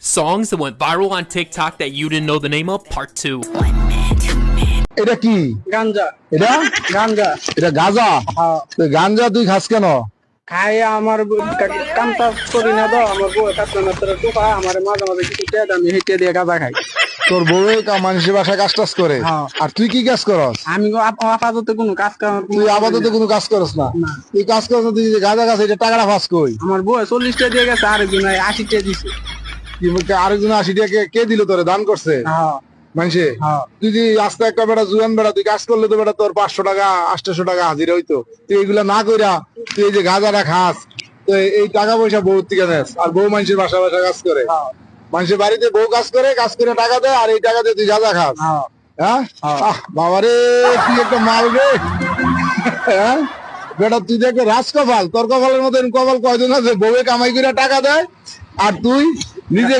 Songs that went viral on TikTok that you didn't know the name of, part 2. এটা কি গাঞ্জা এটা গাঞ্জা এটা গাঁজা হ্যাঁ তো গাঁজা তুই খাস কেন খাই আমার কাম টাজ করি না তো আমার বউ কাজ না তোর টুকা আমার মাঝে মাঝে কিছু টেদ আমি হেঁটে দিয়ে গাঁজা খাই তোর বউয়ে মানুষের বাসায় কাজ টাজ করে হ্যাঁ। আর তুই কি কাজ করস আমি আপাতত কোনো কাজ কাম তুই আপাতত কোনো কাজ করস না না। তুই কাজ করস না, তুই যে গাঁজা গাছ এটা টাকাটা ফাঁস কই আমার বউ 40টা দিয়ে গেছে আরেকজন 80টা দিছে আরেকজন 80 টাকা কে দিল তোরে দান করছে হ্যাঁ মানুষে হ্যাঁ তুই যে আস্তে একটা বেটা জুয়ান বেটা তুই কাজ করলে তো বেটা তোর 500 টাকা 800 টাকা হাজিরা হইতো তুই এগুলা না কইরা তুই এই যে গাঁজাটা খাস তো এই টাকা পয়সা বউ থেকে নেস আর বউ মানুষের বাসা বাসা কাজ করে মানুষের বাড়িতে বউ কাজ করে টাকা দেয় আর এই টাকা দিয়ে তুই গাঁজা খাস হ্যাঁ হ্যাঁ বাবারে তুই একটা মাল রে হ্যাঁ বেটা তুই দেখবে রাজকপাল তোর কপালের মতো কপাল কয়জন আছে বউয়ে কামাই করে টাকা দেয় আর তুই নিজে